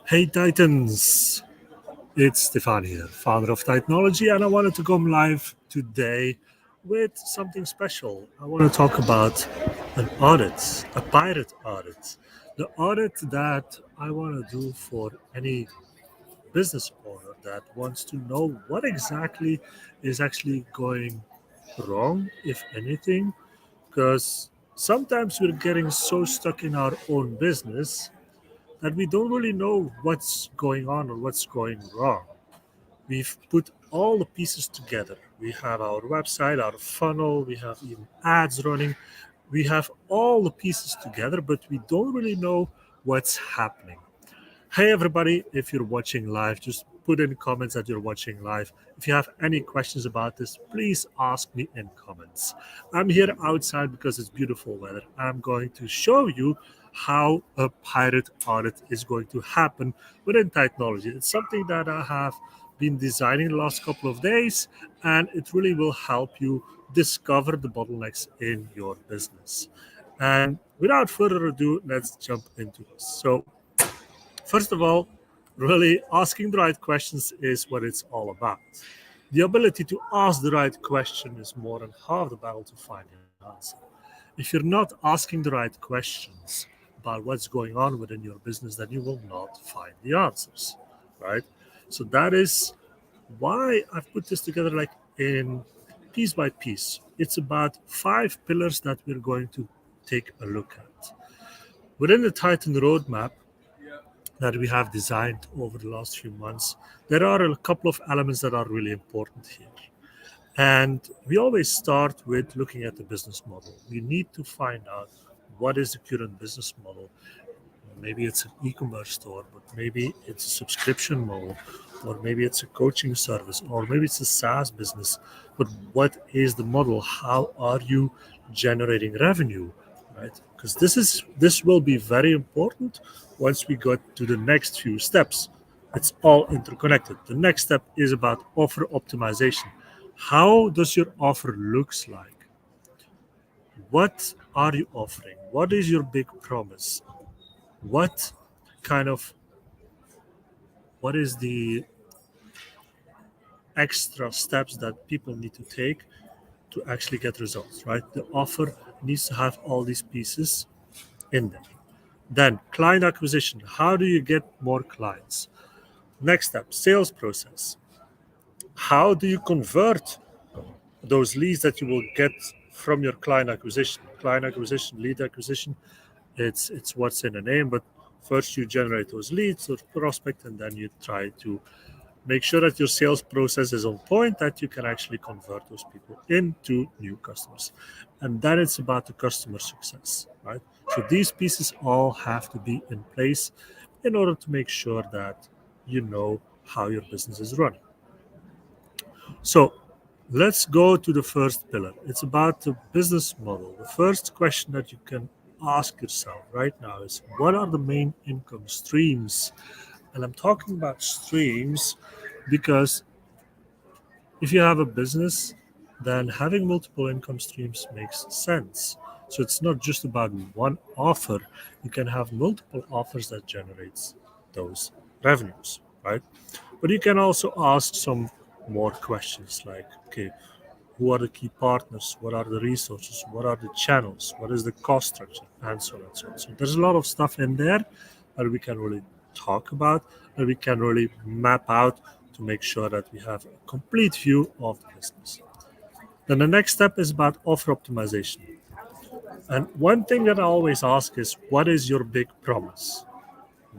Hey Titans, it's Stefan here, founder of Titanology, and I wanted to come live today with something special. I want to talk about an audit, a pirate audit. The audit that I want to do for any business owner that wants to know what exactly is actually going wrong, if anything, because sometimes we're getting so stuck in our own business that we don't really know what's going on or what's going wrong. We've put all the pieces together. We have our website, our funnel, we have even ads running. We have all the pieces together, but we don't really know what's happening. Hey, everybody, if you're watching live, just put in comments that you're watching live. If you have any questions about this, please ask me in comments. I'm here outside because it's beautiful weather. I'm going to show you how a pirate audit is going to happen within technology. It's something that I have been designing the last couple of days, and it really will help you discover the bottlenecks in your business. And without further ado, let's jump into this. So, first of all, really asking the right questions is what it's all about. The ability to ask the right question is more than half the battle to find an answer. If you're not asking the right questions about what's going on within your business, then you will not find the answers, right? So that is why I've put this together like in piece by piece. It's about 5 pillars that we're going to take a look at. Within the Titan roadmap, that we have designed over the last few months, there are a couple of elements that are really important here. And we always start with looking at the business model. We need to find out what is the current business model. Maybe it's an e-commerce store, but maybe it's a subscription model, or maybe it's a coaching service, or maybe it's a SaaS business. But what is the model? How are you generating revenue? Right? Because this will be very important once we go to the next few steps. It's all interconnected. The next step is about offer optimization. How does your offer looks like? What are you offering? What is your big promise? What kind of what is the extra steps that people need to take to actually get results, right? The offer needs to have all these pieces in there. Then client acquisition. How do you get more clients? Next step, sales process. How do you convert those leads that you will get from your client acquisition? Client acquisition, lead acquisition, it's what's in the name, but first you generate those leads or prospect, and then you try to make sure that your sales process is on point, that you can actually convert those people into new customers. And then it's about the customer success, right? So these pieces all have to be in place in order to make sure that you know how your business is running. So let's go to the first pillar. It's about the business model. The first question that you can ask yourself right now is, what are the main income streams? And I'm talking about streams because if you have a business, then having multiple income streams makes sense. So it's not just about one offer. You can have multiple offers that generates those revenues, right? But you can also ask some more questions like, okay, who are the key partners? What are the resources? What are the channels? What is the cost structure? And so on and so on. So there's a lot of stuff in there that we can really talk about, that we can really map out to make sure that we have a complete view of the business. Then the next step is about offer optimization. And one thing that I always ask is, what is your big promise?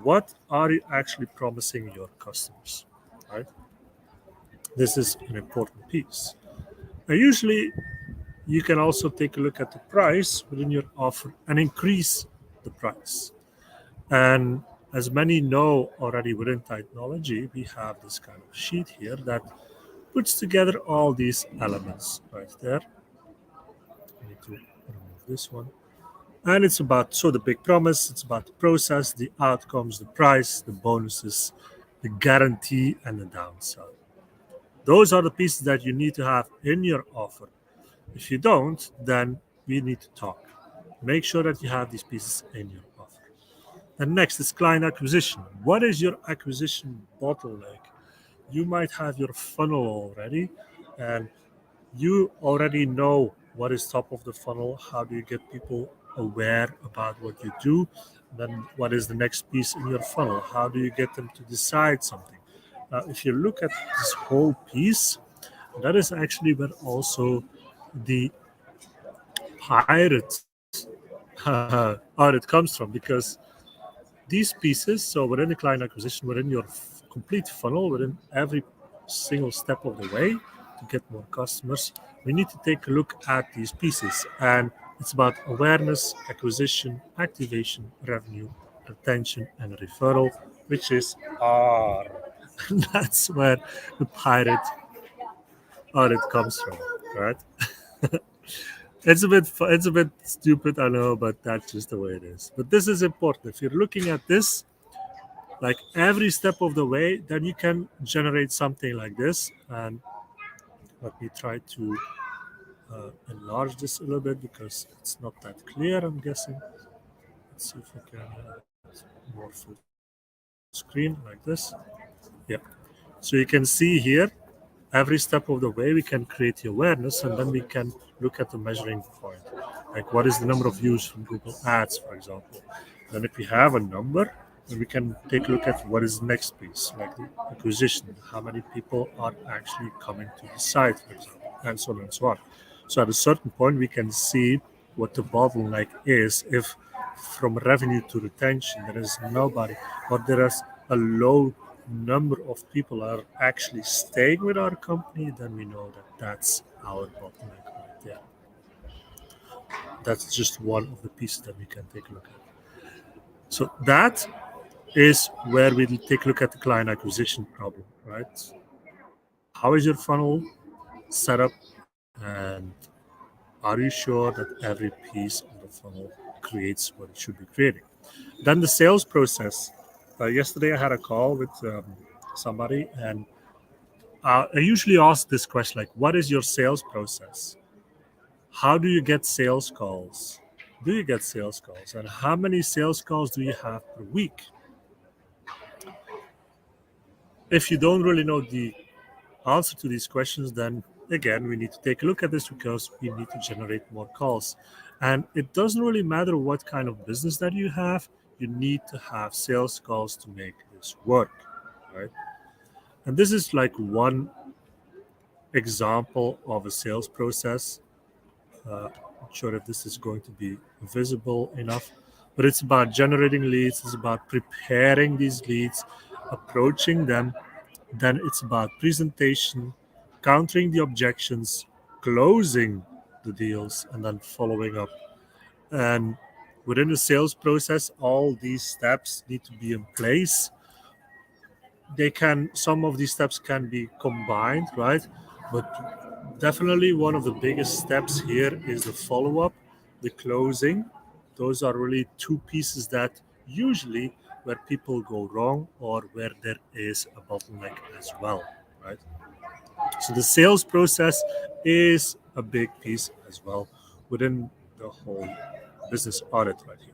What are you actually promising your customers? Right? This is an important piece. And usually you can also take a look at the price within your offer and increase the price. And as many know already within technology, we have this kind of sheet here that puts together all these elements right there. I need to remove this one. And it's about, so the big promise, it's about the process, the outcomes, the price, the bonuses, the guarantee, and the downside. Those are the pieces that you need to have in your offer. If you don't, then we need to talk. Make sure that you have these pieces in your offer. And next is client acquisition. What is your acquisition bottleneck? You might have your funnel already, and you already know what is top of the funnel. How do you get people aware about what you do? Then what is the next piece in your funnel? How do you get them to decide something? Now, if you look at this whole piece, that is actually where also the pirate audit comes from, because these pieces, so within the client acquisition, within your complete funnel, within every single step of the way to get more customers, we need to take a look at these pieces. And it's about awareness, acquisition, activation, revenue, retention, and referral, which is R. And that's where the pirate audit comes from, right? It's a bit stupid, I know, but that's just the way it is. But this is important. If you're looking at this, like every step of the way, then you can generate something like this. And let me try to enlarge this a little bit because it's not that clear, I'm guessing. Let's see if I can more full screen like this. Yeah. So you can see here, every step of the way, we can create the awareness, and then we can look at the measuring point. Like what is the number of views from Google Ads, for example. Then if we have a number, then we can take a look at what is the next piece, like the acquisition, how many people are actually coming to the site, for example, and so on and so on. So at a certain point, we can see what the bottleneck is. If from revenue to retention there is nobody, or there is a low number of people are actually staying with our company, then we know that that's our bottleneck right there. That's just one of the pieces that we can take a look at. So that is where we take a look at the client acquisition problem, right? How is your funnel set up, and are you sure that every piece of the funnel creates what it should be creating? Then the sales process. Yesterday I had a call with somebody, and I usually ask this question, like, what is your sales process? How do you get sales calls? Do you get sales calls? And how many sales calls do you have per week? If you don't really know the answer to these questions, then again, we need to take a look at this because we need to generate more calls. And it doesn't really matter what kind of business that you have, you need to have sales calls to make this work, right? And this is like one example of a sales process. Not sure if this is going to be visible enough, but it's about generating leads, it's about preparing these leads, approaching them. Then it's about presentation, countering the objections, closing the deals, and then following up. And within the sales process, all these steps need to be in place. Some of these steps can be combined, right? But definitely one of the biggest steps here is the follow up, the closing. Those are really two pieces that usually where people go wrong or where there is a bottleneck as well, right? So the sales process is a big piece as well within the whole business audit right here.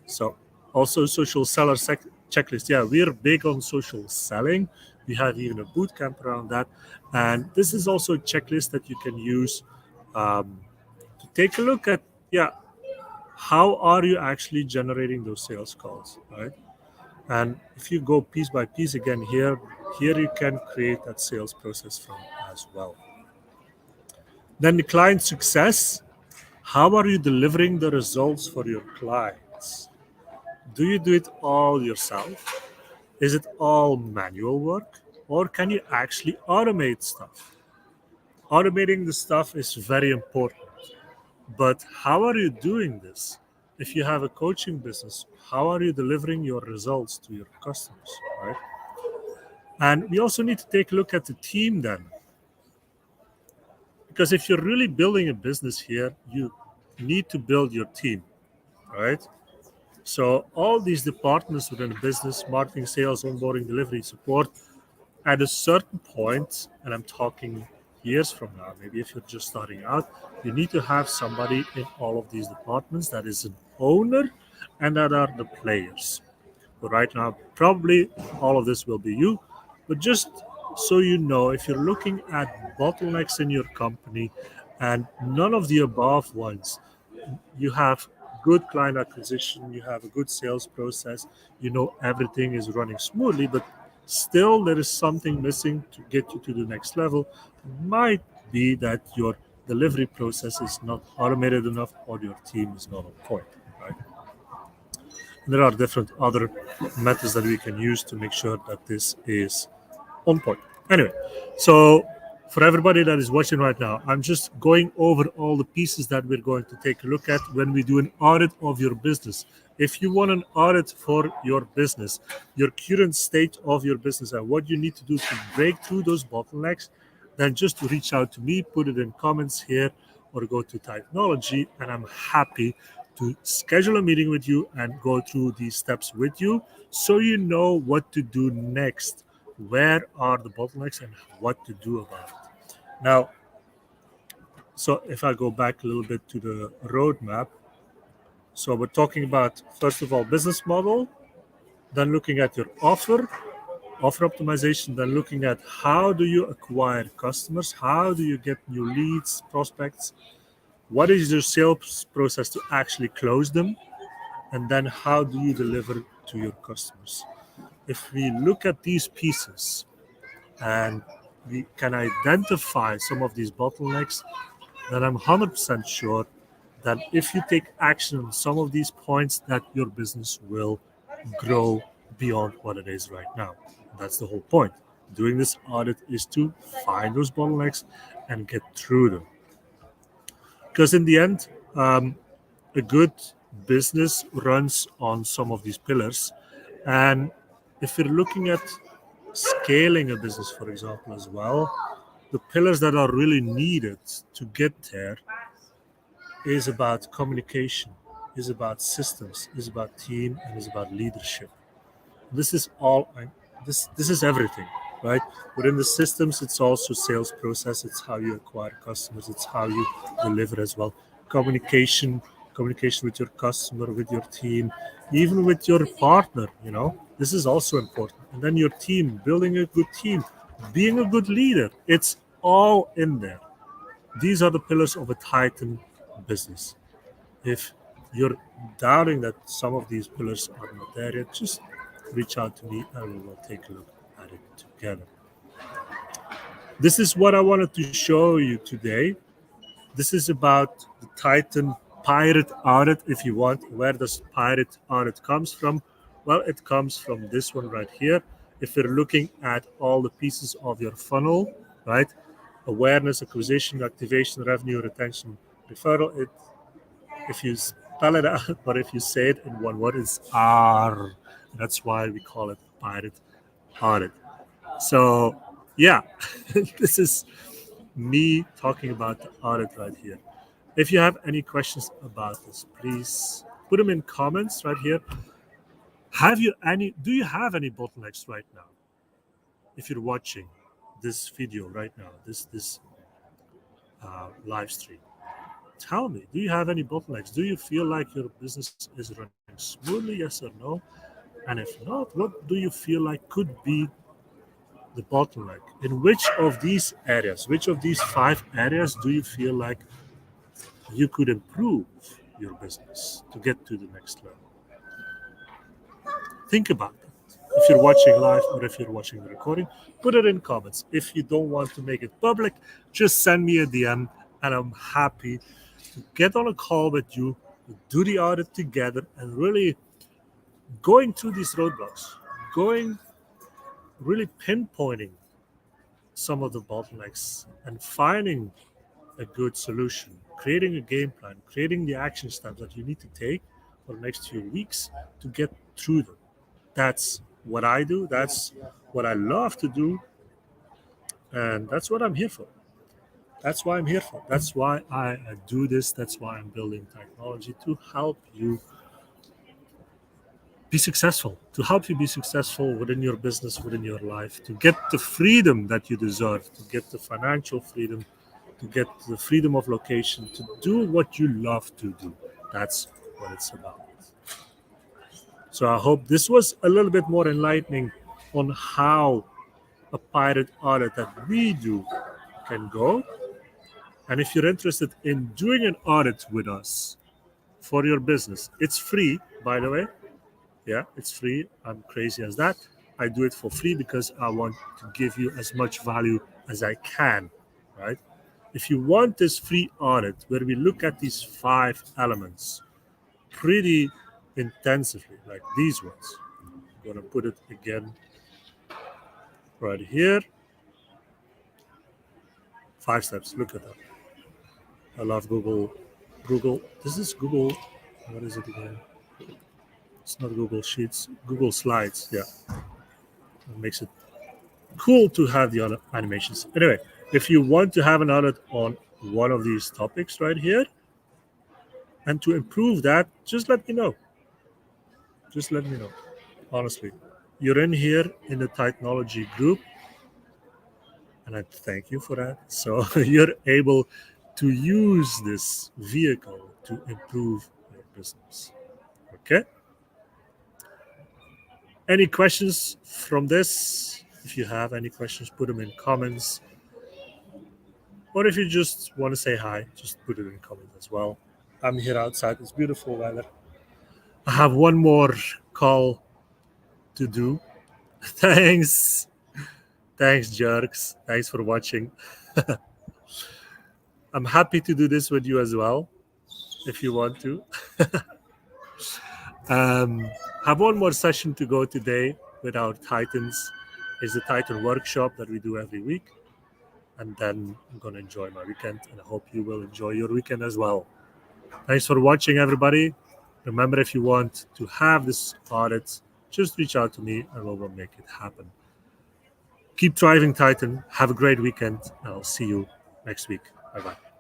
So also social seller checklist. Yeah, we're big on social selling. We have even a boot camp around that. And this is also a checklist that you can use to take a look at, yeah, how are you actually generating those sales calls, right? And if you go piece by piece again here you can create that sales process from as well. Then the client success. How are you delivering the results for your clients? Do you do it all yourself? Is it all manual work? Or can you actually automate stuff? Automating the stuff is very important. But how are you doing this? If you have a coaching business, how are you delivering your results to your customers, right? And we also need to take a look at the team then. Because if you're really building a business here, you need to build your team, right? So all these departments within a business, marketing, sales, onboarding, delivery, support, at a certain point, and I'm talking years from now, maybe if you're just starting out, you need to have somebody in all of these departments that is an owner and that are the players. But right now, probably all of this will be you. But just so you know, if you're looking at bottlenecks in your company and none of the above ones, you have good client acquisition, you have a good sales process, you know everything is running smoothly, but still there is something missing to get you to the next level. Might be that your delivery process is not automated enough or your team is not on point, right? There are different other methods that we can use to make sure that this is on point. Anyway, so for everybody that is watching right now, I'm just going over all the pieces that we're going to take a look at when we do an audit of your business. If you want an audit for your business, your current state of your business, and what you need to do to break through those bottlenecks, then just reach out to me, put it in comments here, or go to Technology, and I'm happy to schedule a meeting with you and go through these steps with you so you know what to do next. Where are the bottlenecks and what to do about it? Now, so if I go back a little bit to the roadmap, so we're talking about, first of all, business model, then looking at your offer optimization, then looking at how do you acquire customers, how do you get new leads, prospects, what is your sales process to actually close them, and then how do you deliver to your customers. If we look at these pieces and we can identify some of these bottlenecks, then I'm 100% sure that if you take action on some of these points, that your business will grow beyond what it is right now. That's the whole point. Doing this audit is to find those bottlenecks and get through them. Because in the end, a good business runs on some of these pillars. And if you're looking at scaling a business, for example, as well, the pillars that are really needed to get there is about communication, is about systems, is about team, and is about leadership. This is all. This is everything, right? Within the systems, it's also sales process. It's how you acquire customers. It's how you deliver as well. Communication, communication with your customer, with your team, even with your partner. You know, this is also important. And then your team, building a good team, being a good leader. It's all in there. These are the pillars of a Titan business. If you're doubting that some of these pillars are not there yet, just reach out to me and we will take a look at it together. This is what I wanted to show you today. This is about the Titan Pirate Audit, if you want. Where does Pirate Audit comes from? Well, it comes from this one right here. If you're looking at all the pieces of your funnel, right? Awareness, acquisition, activation, revenue, retention, referral. If you spell it out, or if you say it in one word, it's R. That's why we call it Pirate Audit. So, yeah, this is me talking about the audit right here. If you have any questions about this, please put them in comments right here. Do you have any bottlenecks right now? If you're watching this video right now, this live stream, tell me, do you have any bottlenecks? Do you feel like your business is running smoothly, yes or no? And if not, what do you feel like could be the bottleneck? In which of these areas, which of these 5 areas do you feel like you could improve your business to get to the next level? Think about that. If you're watching live or if you're watching the recording, put it in comments. If you don't want to make it public, just send me a DM and I'm happy to get on a call with you, do the audit together, and really going through these roadblocks, really pinpointing some of the bottlenecks and finding a good solution, creating a game plan, creating the action steps that you need to take for the next few weeks to get through them. That's what I do. That's what I love to do. And that's what I'm here for. That's why I'm here for. That's why I do this. That's why I'm building technology to help you be successful, to help you be successful within your business, within your life, to get the freedom that you deserve, to get the financial freedom, to get the freedom of location, to do what you love to do. That's what it's about. So I hope this was a little bit more enlightening on how a pirate audit that we do can go. And if you're interested in doing an audit with us for your business, it's free, by the way. Yeah, it's free. I'm crazy as that. I do it for free because I want to give you as much value as I can, right? If you want this free audit where we look at these 5 elements pretty intensively, like these ones, I'm going to put it again right here. 5 steps. Look at that. I love Google. This is Google. What is it again? It's not Google Sheets. Google Slides. Yeah. It makes it cool to have the other animations. Anyway, if you want to have an audit on one of these topics right here, and to improve that, just let me know. Just let me know. Honestly, you're in here in the Titanology group, and I thank you for that. So you're able to use this vehicle to improve your business. Okay? Any questions from this? If you have any questions, put them in comments. Or if you just want to say hi, just put it in comments as well. I'm here outside. It's beautiful weather. I have one more call to do. Thanks. Thanks, jerks. Thanks for watching. I'm happy to do this with you as well, if you want to. Have one more session to go today with our Titans. It's the Titan workshop that we do every week. And then I'm going to enjoy my weekend, and I hope you will enjoy your weekend as well. Thanks for watching, everybody. Remember, if you want to have this audit, just reach out to me and we will make it happen. Keep driving, Titan. Have a great weekend, and I'll see you next week. Bye-bye.